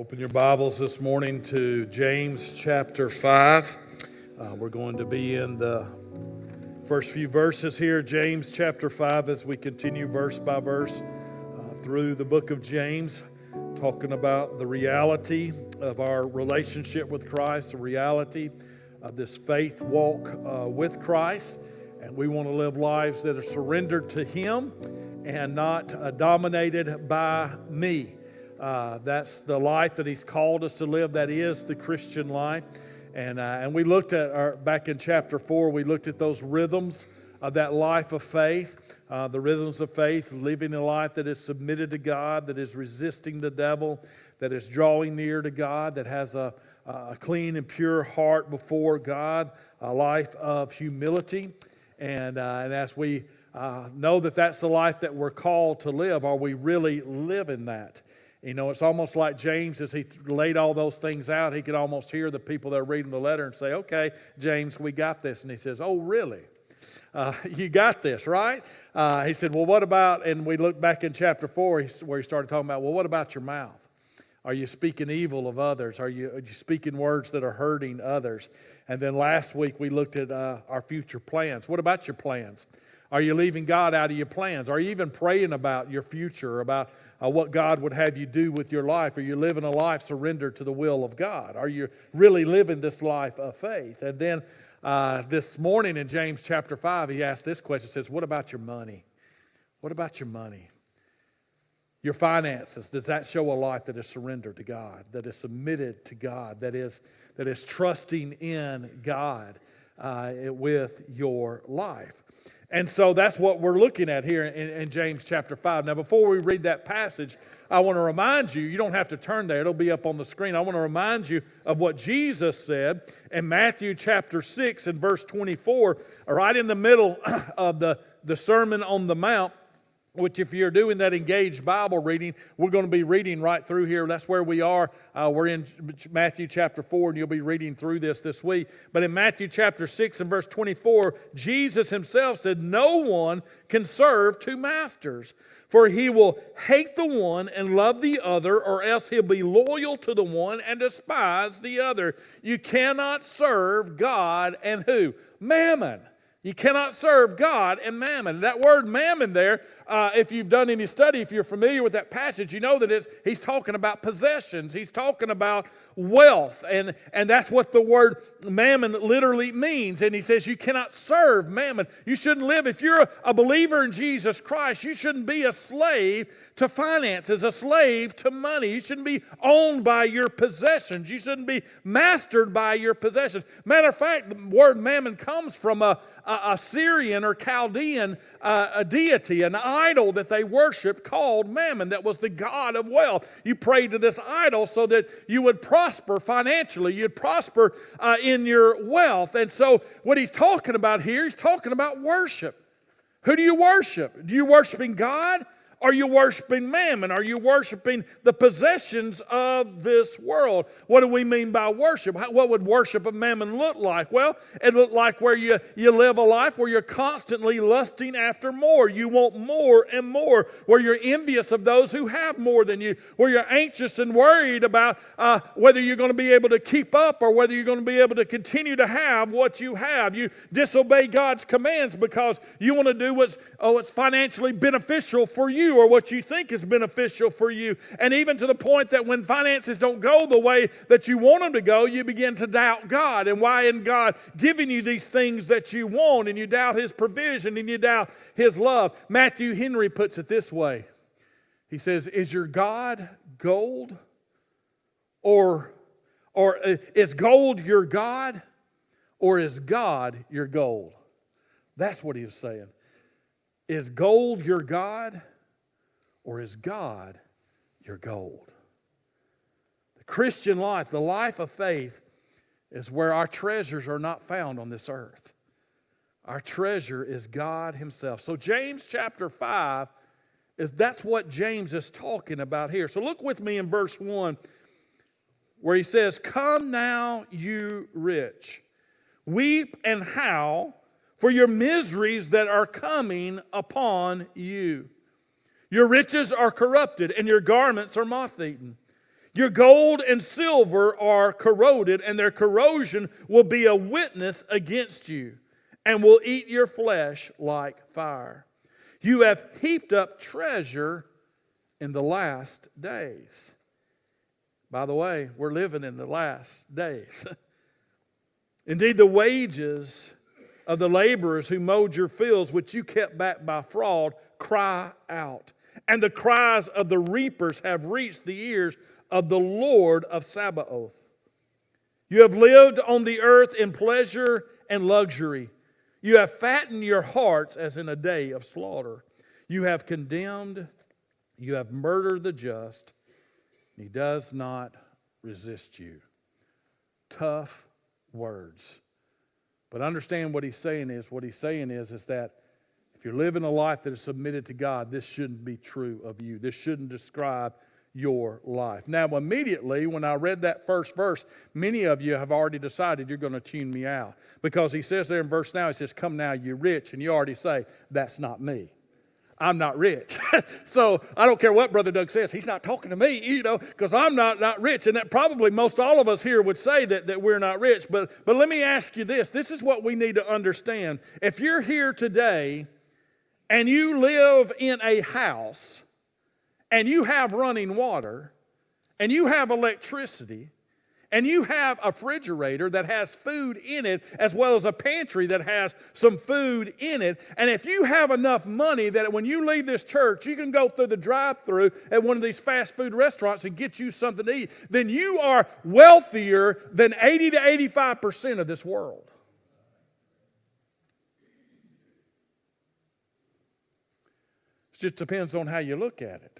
Open your Bibles this morning to James chapter 5. We're going to be in the first few verses here, James chapter 5, as we continue verse by verse through the book of James, talking about the reality of our relationship with Christ, the reality of this faith walk with Christ. And we want to live lives that are surrendered to Him and not dominated by me. That's the life that He's called us to live. That is the Christian life. And we looked at, back in chapter 4, we looked at those rhythms of that life of faith, the rhythms of faith, living a life that is submitted to God, that is resisting the devil, that is drawing near to God, that has a clean and pure heart before God, a life of humility. And as we know that that's the life that we're called to live, are we really living that? You know, it's almost like James, as he laid all those things out, he could almost hear the people that are reading the letter and say, okay, James, we got this. And he says, oh, really? You got this, right? He said, well, what about, and we look back in chapter 4 where he started talking about, well, what about your mouth? Are you speaking evil of others? Are you speaking words that are hurting others? And then last week we looked at our future plans. What about your plans? Are you leaving God out of your plans? Are you even praying about your future, about what God would have you do with your life? Are you living a life surrendered to the will of God? Are you really living this life of faith? And then this morning in James chapter 5, he asked this question, says, what about your money? What about your money? Your finances, does that show a life that is surrendered to God, that is submitted to God, that is trusting in God with your life? And so that's what we're looking at here in James chapter 5. Now, before we read that passage, I want to remind you, you don't have to turn there, it'll be up on the screen. I want to remind you of what Jesus said in Matthew chapter 6 and verse 24, right in the middle of the Sermon on the Mount, which if you're doing that engaged Bible reading, we're going to be reading right through here. That's where we are. We're in Matthew chapter 4, and you'll be reading through this week. But in Matthew chapter 6 and verse 24, Jesus himself said, no one can serve two masters, for he will hate the one and love the other, or else he'll be loyal to the one and despise the other. You cannot serve God and who? Mammon. You cannot serve God and mammon. That word mammon there, if you've done any study, if you're familiar with that passage, you know that he's talking about possessions. He's talking about wealth. And that's what the word mammon literally means. And he says you cannot serve mammon. You shouldn't live. If you're a believer in Jesus Christ, you shouldn't be a slave to finances, a slave to money. You shouldn't be owned by your possessions. You shouldn't be mastered by your possessions. Matter of fact, the word mammon comes from a Syrian or Chaldean a deity, an idol that they worshiped called Mammon, that was the god of wealth. You prayed to this idol so that you would prosper financially, you'd prosper in your wealth. And so what he's talking about here, he's talking about worship. Who do you worship? Do you worshiping God? Are you worshiping mammon? Are you worshiping the possessions of this world? What do we mean by worship? What would worship of mammon look like? Well, it looked like where you live a life where you're constantly lusting after more. You want more and more, where you're envious of those who have more than you, where you're anxious and worried about whether you're going to be able to keep up or whether you're going to be able to continue to have what you have. You disobey God's commands because you want to do what's financially beneficial for you, or what you think is beneficial for you. And even to the point that when finances don't go the way that you want them to go, you begin to doubt God. And why isn't God giving you these things that you want? And you doubt His provision and you doubt His love. Matthew Henry puts it this way. He says, is your God gold? Or is gold your God? Or is God your gold? That's what he was saying. Is gold your God? Or is God your gold? The Christian life, the life of faith, is where our treasures are not found on this earth. Our treasure is God Himself. So James chapter 5, that's what James is talking about here. So look with me in verse 1 where he says, come now, you rich, weep and howl for your miseries that are coming upon you. Your riches are corrupted, and your garments are moth-eaten. Your gold and silver are corroded, and their corrosion will be a witness against you, and will eat your flesh like fire. You have heaped up treasure in the last days. By the way, we're living in the last days. Indeed, the wages of the laborers who mowed your fields, which you kept back by fraud, cry out. And the cries of the reapers have reached the ears of the Lord of Sabaoth. You have lived on the earth in pleasure and luxury. You have fattened your hearts as in a day of slaughter. You have condemned, you have murdered the just. He does not resist you. Tough words. But understand what he's saying is that if you're living a life that is submitted to God, this shouldn't be true of you. This shouldn't describe your life. Now, immediately when I read that first verse, many of you have already decided you're going to tune me out. Because he says there in verse now, he says, come now, you rich. And you already say, that's not me. I'm not rich. So I don't care what Brother Doug says. He's not talking to me, because I'm not rich. And that probably most all of us here would say that we're not rich. But let me ask you this. This is what we need to understand. If you're here today and you live in a house and you have running water and you have electricity and you have a refrigerator that has food in it, as well as a pantry that has some food in it. And if you have enough money that when you leave this church, you can go through the drive-thru at one of these fast food restaurants and get you something to eat, then you are wealthier than 80 to 85% of this world. It just depends on how you look at it.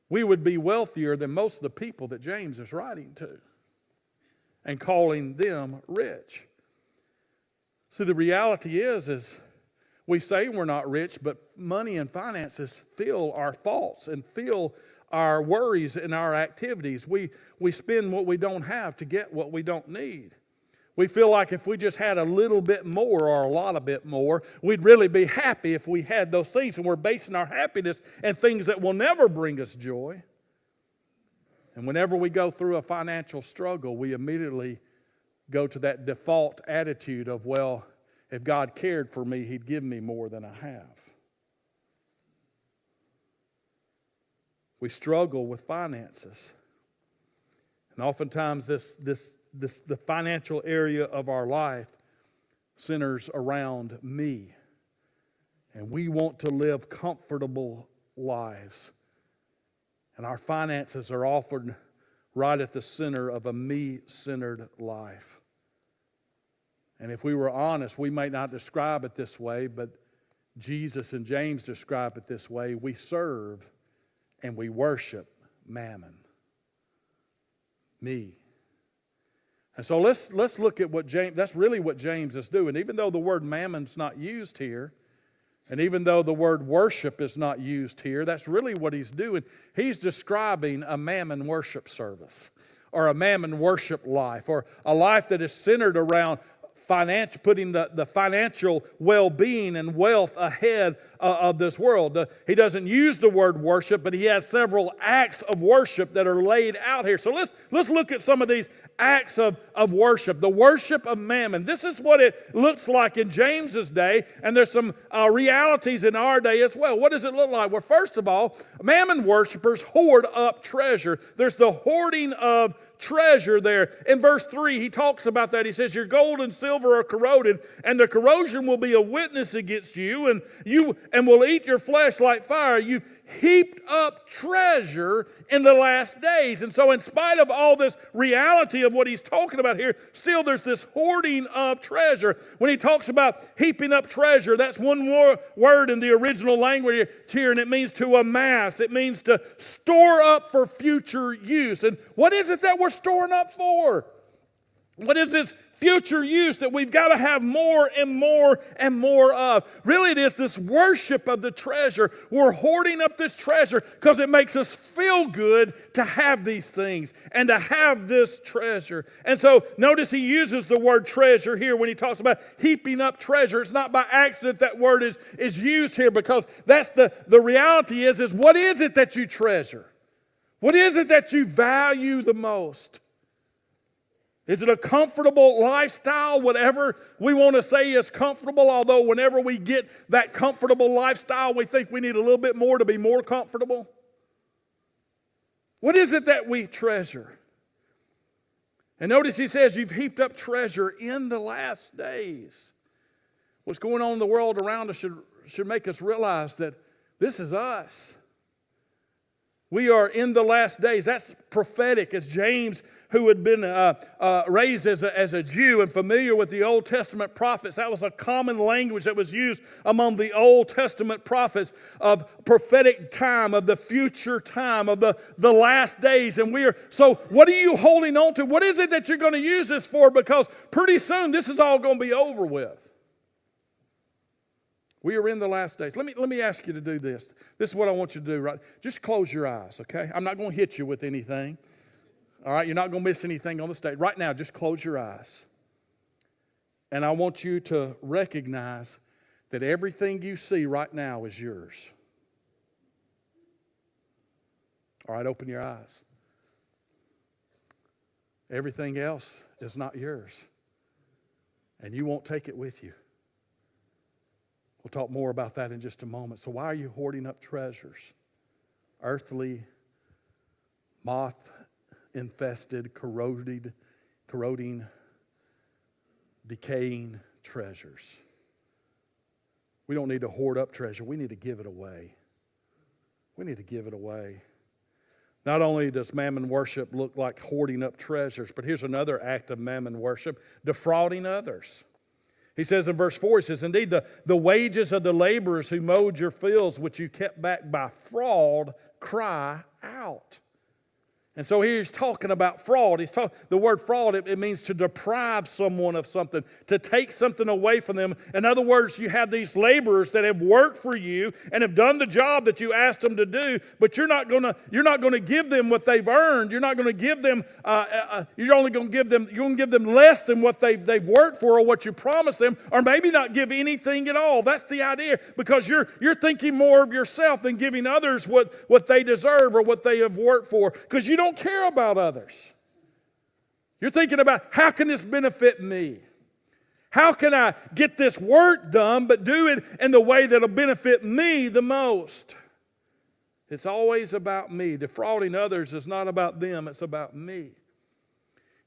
We would be wealthier than most of the people that James is writing to and calling them rich. See, the reality is we say we're not rich, but money and finances fill our thoughts and fill our worries and our activities. We spend what we don't have to get what we don't need. We feel like if we just had a little bit more or a lot of bit more, we'd really be happy if we had those things. And we're basing our happiness on things that will never bring us joy. And whenever we go through a financial struggle, we immediately go to that default attitude of, well, if God cared for me, He'd give me more than I have. We struggle with finances. And oftentimes the financial area of our life centers around me. And we want to live comfortable lives. And our finances are often right at the center of a me-centered life. And if we were honest, we might not describe it this way, but Jesus and James describe it this way. We serve and we worship mammon. Me. And so let's look at what James, that's really what James is doing. Even though the word mammon's not used here, and even though the word worship is not used here, that's really what he's doing. He's describing a mammon worship service, or a mammon worship life, or a life that is centered around putting the financial well-being and wealth ahead of this world. He doesn't use the word worship, but he has several acts of worship that are laid out here. So let's look at some of these acts of worship. The worship of mammon. This is what it looks like in James's day, and there's some realities in our day as well. What does it look like? Well, first of all, mammon worshipers hoard up treasure. There's the hoarding of treasure there. In verse 3, he talks about that. He says, your gold and silver are corroded, and the corrosion will be a witness against you, and will eat your flesh like fire. You've heaped up treasure in the last days. And so in spite of all this reality of what he's talking about here, still there's this hoarding of treasure. When he talks about heaping up treasure, that's one more word in the original language here, and it means to amass. It means to store up for future use. And what is it that we're storing up for? What is this future use that we've got to have more and more and more of? Really, it is this worship of the treasure. We're hoarding up this treasure because it makes us feel good to have these things and to have this treasure. And so notice he uses the word treasure here when he talks about heaping up treasure. It's not by accident that word is used here, because that's the reality is what is it that you treasure? What is it that you value the most? Is it a comfortable lifestyle, whatever we want to say is comfortable, although whenever we get that comfortable lifestyle, we think we need a little bit more to be more comfortable? What is it that we treasure? And notice he says, you've heaped up treasure in the last days. What's going on in the world around us should make us realize that this is us. We are in the last days. That's prophetic. As James, who had been raised as a Jew and familiar with the Old Testament prophets, that was a common language that was used among the Old Testament prophets of prophetic time, of the future time, of the last days. And so what are you holding on to? What is it that you're going to use this for? Because pretty soon this is all going to be over with. We are in the last days. Let me ask you to do this. This is what I want you to do, right? Just close your eyes, okay? I'm not going to hit you with anything. All right? You're not going to miss anything on the stage. Right now, just close your eyes. And I want you to recognize that everything you see right now is yours. All right, open your eyes. Everything else is not yours. And you won't take it with you. We'll talk more about that in just a moment. So why are you hoarding up treasures? Earthly, moth-infested, corroding, decaying treasures. We don't need to hoard up treasure. We need to give it away. We need to give it away. Not only does mammon worship look like hoarding up treasures, but here's another act of mammon worship, defrauding others. He says in verse 4, he says, indeed, the wages of the laborers who mowed your fields, which you kept back by fraud, cry out. And so here he's talking about fraud. The word fraud, it means to deprive someone of something, to take something away from them. In other words, you have these laborers that have worked for you and have done the job that you asked them to do, but you're not going to give them what they've earned. You're not going to give them. You're only going to give them less than what they've worked for or what you promised them, or maybe not give anything at all. That's the idea, because you're thinking more of yourself than giving others what they deserve or what they have worked for, because you don't care about others. You're thinking about, how can this benefit me? How can I get this work done but do it in the way that'll benefit me the most? It's always about me. Defrauding others is not about them, it's about me.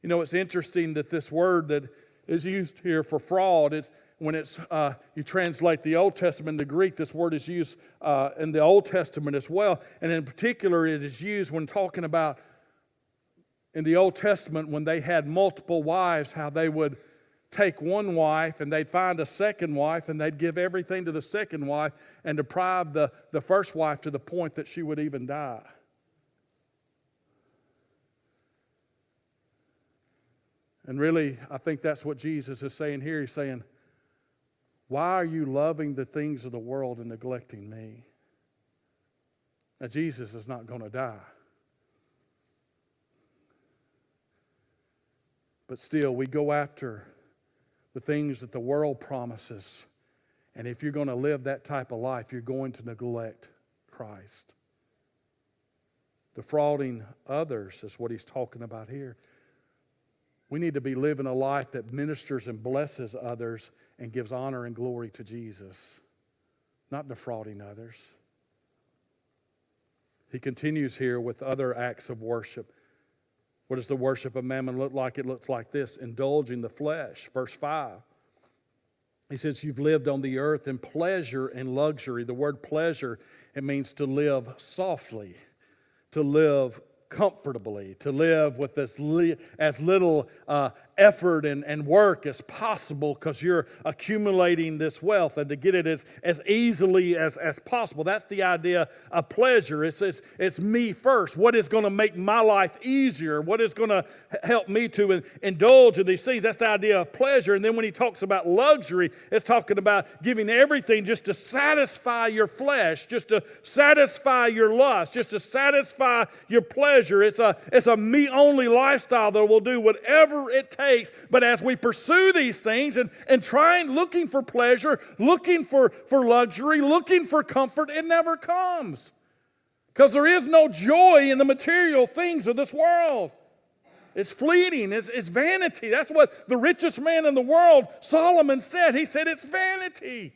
You know, it's interesting that this word that is used here for fraud, when you translate the Old Testament into Greek, this word is used in the Old Testament as well. And in particular, it is used when talking about in the Old Testament when they had multiple wives, how they would take one wife and they'd find a second wife and they'd give everything to the second wife and deprive the first wife to the point that she would even die. And really, I think that's what Jesus is saying here. He's saying, why are you loving the things of the world and neglecting me? Now, Jesus is not going to die. But still, we go after the things that the world promises. And if you're going to live that type of life, you're going to neglect Christ. Defrauding others is what he's talking about here. We need to be living a life that ministers and blesses others and gives honor and glory to Jesus, not defrauding others. He continues here with other acts of worship. What does the worship of mammon look like? It looks like this: indulging the flesh. Verse 5. He says, you've lived on the earth in pleasure and luxury. The word pleasure, it means to live softly, to live comfortably, to live with as little effort and work as possible, because you're accumulating this wealth, and to get it as easily as possible. That's the idea of pleasure. It's me first. What is going to make my life easier? What is going to help me to indulge in these things? That's the idea of pleasure. And then when he talks about luxury, it's talking about giving everything just to satisfy your flesh, just to satisfy your lust, just to satisfy your pleasure. It's a me-only lifestyle that will do whatever it takes. But as we pursue these things and looking for pleasure, looking for luxury, looking for comfort, it never comes. Because there is no joy in the material things of this world. It's fleeting. It's vanity. That's what the richest man in the world, Solomon, said. He said it's vanity.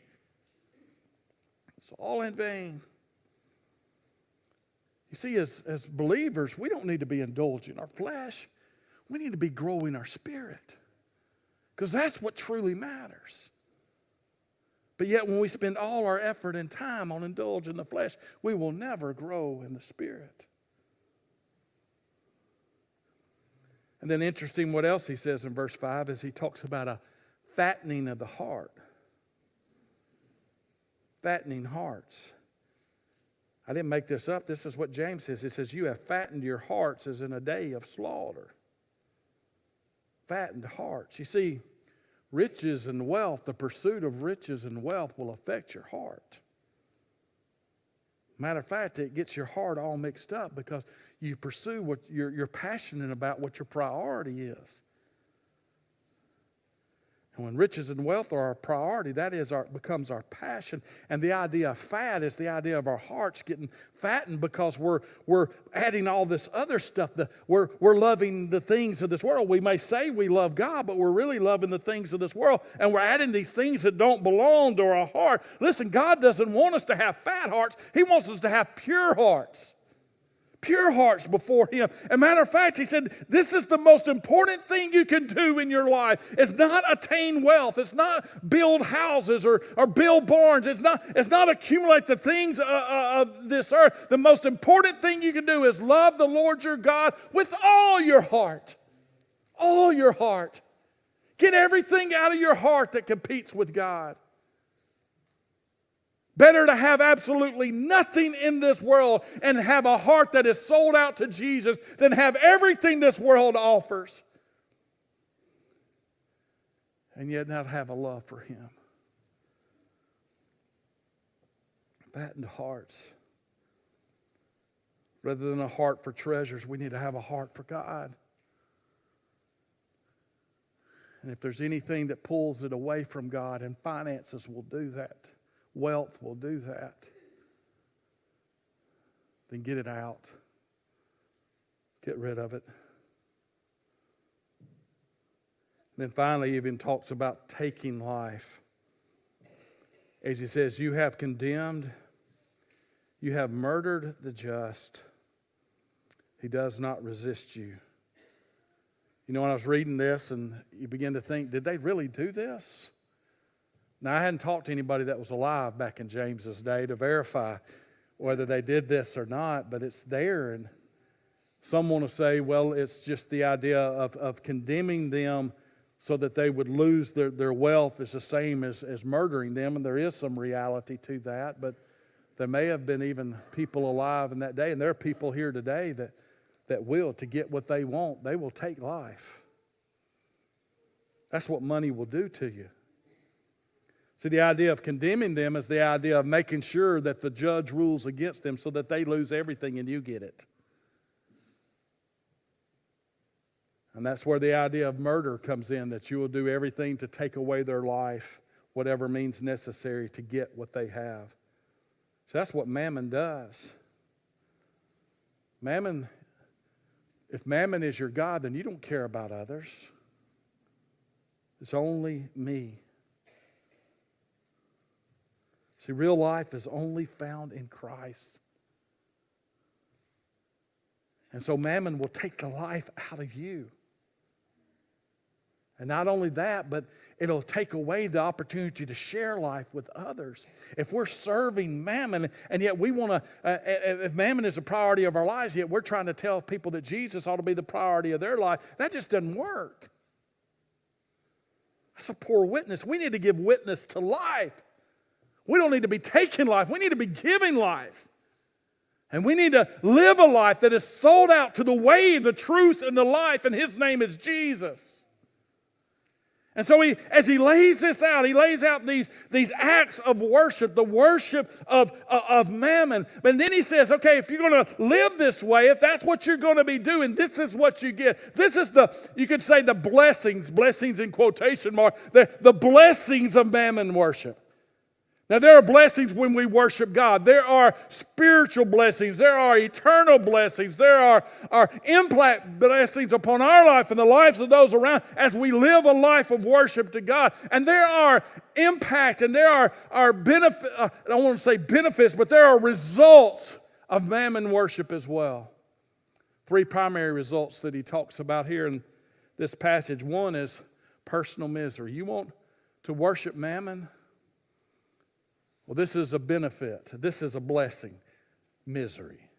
It's all in vain. You see, as believers, we don't need to be indulging our flesh. We need to be growing our spirit. Because that's what truly matters. But yet when we spend all our effort and time on indulging the flesh, we will never grow in the spirit. And then interesting what else he says in verse 5 is he talks about a fattening of the heart. Fattening hearts. I didn't make this up. This is what James says. He says, you have fattened your hearts as in a day of slaughter. Fattened hearts. You see, riches and wealth, the pursuit of riches and wealth will affect your heart. Matter of fact, it gets your heart all mixed up because you pursue what you're passionate about, what your priority is. And when riches and wealth are our priority, that becomes our passion. And the idea of fat is the idea of our hearts getting fattened because we're adding all this other stuff. We're loving the things of this world. We may say we love God, but we're really loving the things of this world. And we're adding these things that don't belong to our heart. Listen, God doesn't want us to have fat hearts. He wants us to have pure hearts. Pure hearts before Him. As a matter of fact, he said, this is the most important thing you can do in your life. It's not attain wealth. It's not build houses or build barns. It's not accumulate the things of this earth. The most important thing you can do is love the Lord your God with all your heart. All your heart. Get everything out of your heart that competes with God. Better to have absolutely nothing in this world and have a heart that is sold out to Jesus than have everything this world offers and yet not have a love for Him. Fattened hearts. Rather than a heart for treasures, we need to have a heart for God. And if there's anything that pulls it away from God, and finances will do that, wealth will do that, then get it out. Get rid of it. Then finally, he even talks about taking life. As he says, you have condemned, you have murdered the just. He does not resist you. You know, when I was reading this and you begin to think, did they really do this? Now, I hadn't talked to anybody that was alive back in James's day to verify whether they did this or not, but it's there. And some want to say, well, it's just the idea of condemning them so that they would lose their wealth is the same as murdering them. And there is some reality to that, but there may have been even people alive in that day. And there are people here today that will, to get what they want, they will take life. That's what money will do to you. See, the idea of condemning them is the idea of making sure that the judge rules against them so that they lose everything and you get it. And that's where the idea of murder comes in, that you will do everything to take away their life, whatever means necessary to get what they have. So that's what mammon does. If mammon is your God, then you don't care about others. It's only me. See, real life is only found in Christ. And so mammon will take the life out of you. And not only that, but it'll take away the opportunity to share life with others. If we're serving mammon, and yet we want to, if mammon is a priority of our lives, yet we're trying to tell people that Jesus ought to be the priority of their life, that just doesn't work. That's a poor witness. We need to give witness to life. We don't need to be taking life. We need to be giving life. And we need to live a life that is sold out to the way, the truth, and the life, and His name is Jesus. And so as he lays this out, he lays out these acts of worship, the worship of mammon. But then he says, okay, if you're going to live this way, if that's what you're going to be doing, this is what you get. This is you could say the blessings in quotation mark, the blessings of mammon worship. Now, there are blessings when we worship God. There are spiritual blessings. There are eternal blessings. There are impact blessings upon our life and the lives of those around as we live a life of worship to God. And there are impact and there are benefit. I don't want to say benefits, but there are results of mammon worship as well. 3 primary results that he talks about here in this passage. One is personal misery. You want to worship mammon? Well, this is a benefit. This is a blessing. Misery.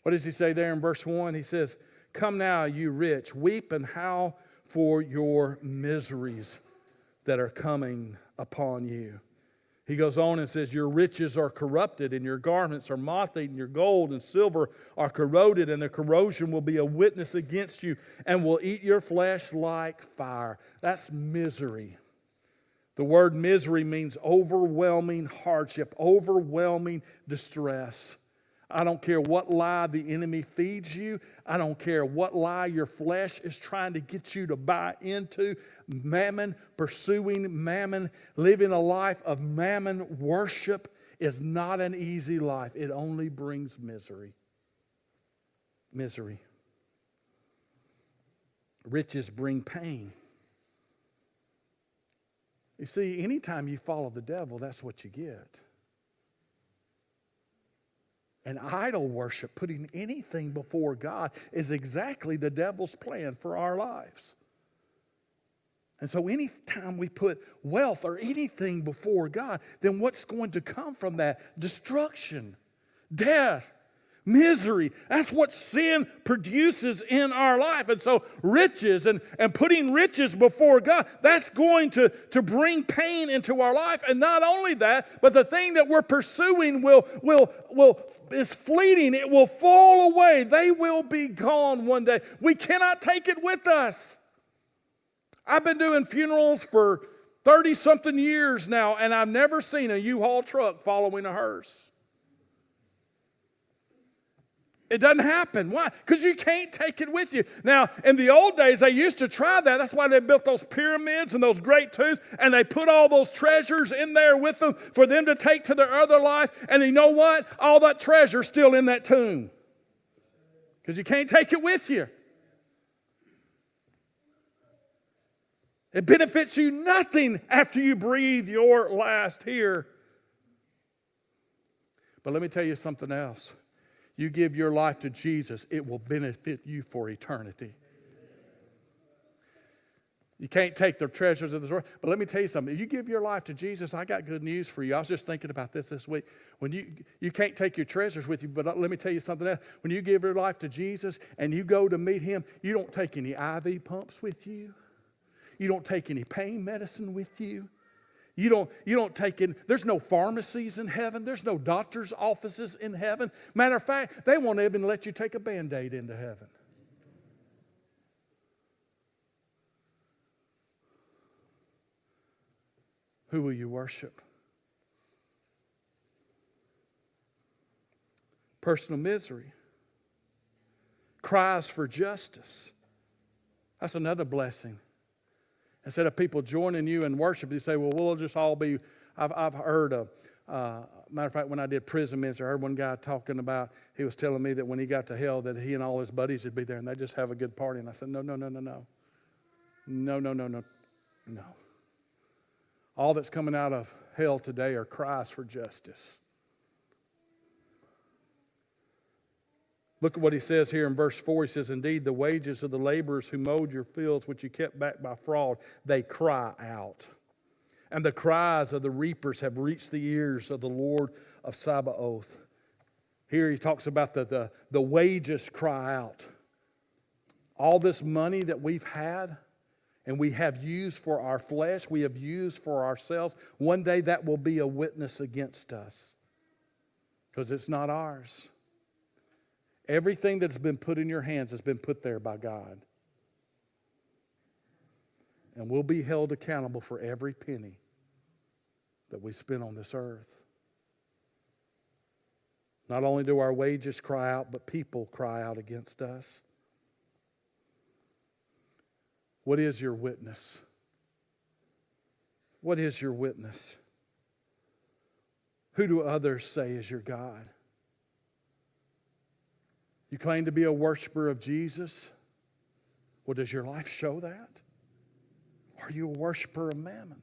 What does he say there in verse 1? He says, "Come now, you rich, weep and howl for your miseries that are coming upon you." He goes on and says, "Your riches are corrupted, and your garments are moth-eaten. Your gold and silver are corroded, and the corrosion will be a witness against you and will eat your flesh like fire." That's misery. The word misery means overwhelming hardship, overwhelming distress. I don't care what lie the enemy feeds you. I don't care what lie your flesh is trying to get you to buy into. Mammon, pursuing mammon, living a life of mammon worship is not an easy life. It only brings misery. Misery. Riches bring pain. You see, anytime you follow the devil, that's what you get. And idol worship, putting anything before God, is exactly the devil's plan for our lives. And so anytime we put wealth or anything before God, then what's going to come from that? Destruction, death, misery. That's what sin produces in our life. And so riches and putting riches before God, that's going to bring pain into our life. And not only that, but the thing that we're pursuing is fleeting. It will fall away. They will be gone one day. We cannot take it with us. I've been doing funerals for 30-something years now, and I've never seen a U-Haul truck following a hearse. It doesn't happen. Why? Because you can't take it with you. Now, in the old days, they used to try that. That's why they built those pyramids and those great tombs, and they put all those treasures in there with them for them to take to their other life. And you know what? All that treasure's still in that tomb. Because you can't take it with you. It benefits you nothing after you breathe your last here. But let me tell you something else. You give your life to Jesus, it will benefit you for eternity. You can't take the treasures of this world. But let me tell you something. If you give your life to Jesus, I got good news for you. I was just thinking about this week. When you can't take your treasures with you, but let me tell you something else. When you give your life to Jesus and you go to meet him, you don't take any IV pumps with you. You don't take any pain medicine with you. You don't take in, there's no pharmacies in heaven. There's no doctor's offices in heaven. Matter of fact, they won't even let you take a Band-Aid into heaven. Who will you worship? Personal misery. Cries for justice. That's another blessing. Instead of people joining you in worship, they say, well, we'll just all be, I've heard, matter of fact, when I did prison ministry, I heard one guy talking about, he was telling me that when he got to hell, that he and all his buddies would be there and they'd just have a good party. And I said, no. No. All that's coming out of hell today are cries for justice. Look at what he says here in verse 4. He says, indeed, the wages of the laborers who mowed your fields, which you kept back by fraud, they cry out. And the cries of the reapers have reached the ears of the Lord of Sabaoth. Here he talks about the wages cry out. All this money that we've had and we have used for our flesh, we have used for ourselves, one day that will be a witness against us because it's not ours. Everything that's been put in your hands has been put there by God. And we'll be held accountable for every penny that we spend on this earth. Not only do our wages cry out, but people cry out against us. What is your witness? What is your witness? Who do others say is your God? You claim to be a worshiper of Jesus. Well, does your life show that? Or are you a worshiper of mammon?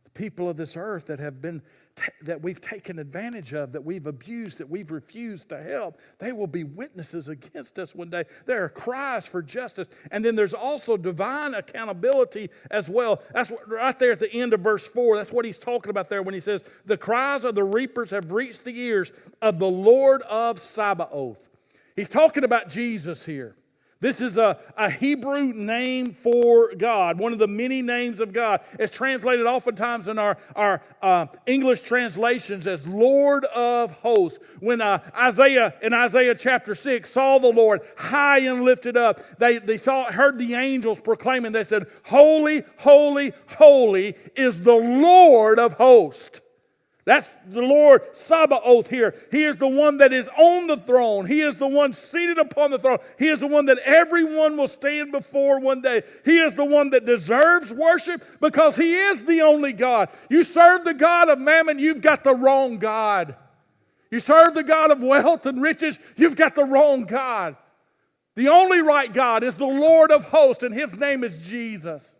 The people of this earth that we've taken advantage of, that we've abused, that we've refused to help, they will be witnesses against us one day. There are cries for justice. And then there's also divine accountability as well. That's what, right there at the end of verse 4. That's what he's talking about there when he says, the cries of the reapers have reached the ears of the Lord of Sabaoth. He's talking about Jesus here. This is a Hebrew name for God, one of the many names of God. It's translated oftentimes in our English translations as Lord of Hosts. When Isaiah chapter 6 saw the Lord high and lifted up, they heard the angels proclaiming. They said, "Holy, holy, holy is the Lord of Hosts." That's the Lord Sabaoth here. He is the one that is on the throne. He is the one seated upon the throne. He is the one that everyone will stand before one day. He is the one that deserves worship because He is the only God. You serve the God of mammon, you've got the wrong God. You serve the God of wealth and riches, you've got the wrong God. The only right God is the Lord of hosts, and His name is Jesus.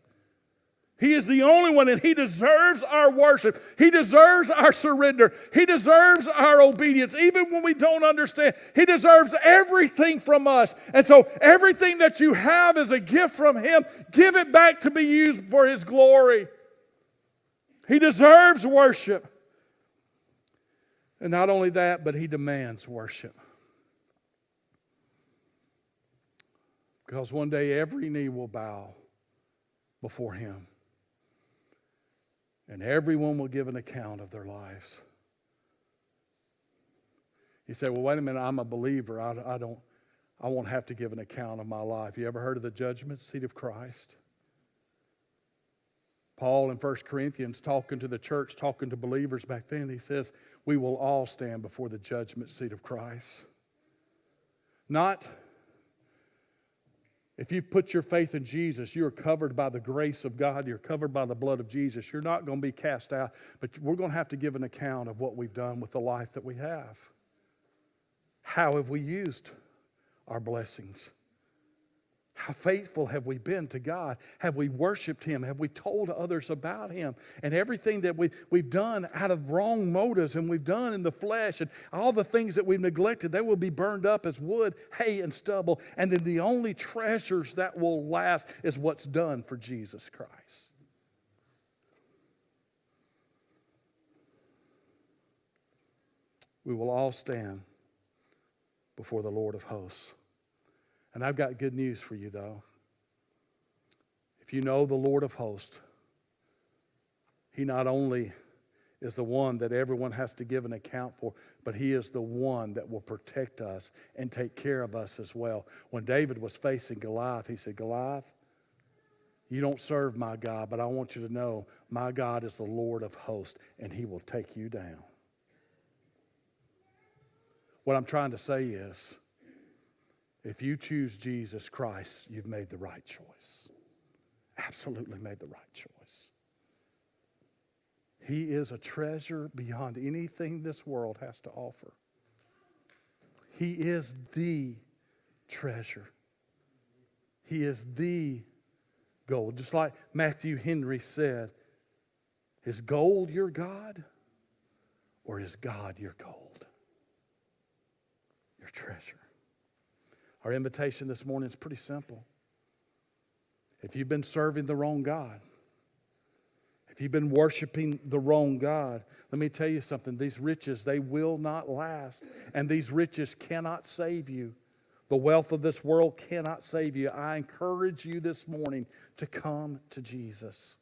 He is the only one, and He deserves our worship. He deserves our surrender. He deserves our obedience, even when we don't understand. He deserves everything from us. And so everything that you have is a gift from Him. Give it back to be used for His glory. He deserves worship. And not only that, but He demands worship. Because one day every knee will bow before Him. And everyone will give an account of their lives. You say, well, wait a minute, I'm a believer. I won't have to give an account of my life. You ever heard of the judgment seat of Christ? Paul in 1 Corinthians, talking to the church, talking to believers back then, he says, we will all stand before the judgment seat of Christ. Not if you've put your faith in Jesus, you are covered by the grace of God. You're covered by the blood of Jesus. You're not going to be cast out, but we're going to have to give an account of what we've done with the life that we have. How have we used our blessings? How faithful have we been to God? Have we worshiped Him? Have we told others about Him? And everything that we've done out of wrong motives and we've done in the flesh and all the things that we've neglected, they will be burned up as wood, hay, and stubble. And then the only treasures that will last is what's done for Jesus Christ. We will all stand before the Lord of hosts. And I've got good news for you, though. If you know the Lord of hosts, He not only is the one that everyone has to give an account for, but He is the one that will protect us and take care of us as well. When David was facing Goliath, he said, Goliath, you don't serve my God, but I want you to know my God is the Lord of hosts, and He will take you down. What I'm trying to say is, if you choose Jesus Christ, you've made the right choice. Absolutely made the right choice. He is a treasure beyond anything this world has to offer. He is the treasure. He is the gold. Just like Matthew Henry said, is gold your God, or is God your gold? Your treasure. Our invitation this morning is pretty simple. If you've been serving the wrong God, if you've been worshiping the wrong God, let me tell you something. These riches, they will not last. And these riches cannot save you. The wealth of this world cannot save you. I encourage you this morning to come to Jesus.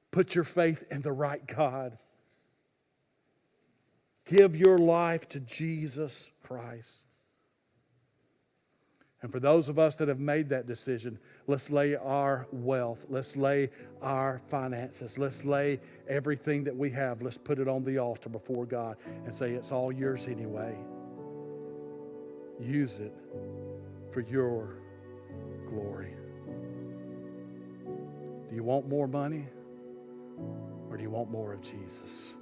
Put your faith in the right God. Give your life to Jesus Christ. And for those of us that have made that decision, let's lay our wealth, let's lay our finances, let's lay everything that we have, let's put it on the altar before God and say, it's all yours anyway. Use it for your glory. Do you want more money? Or do you want more of Jesus?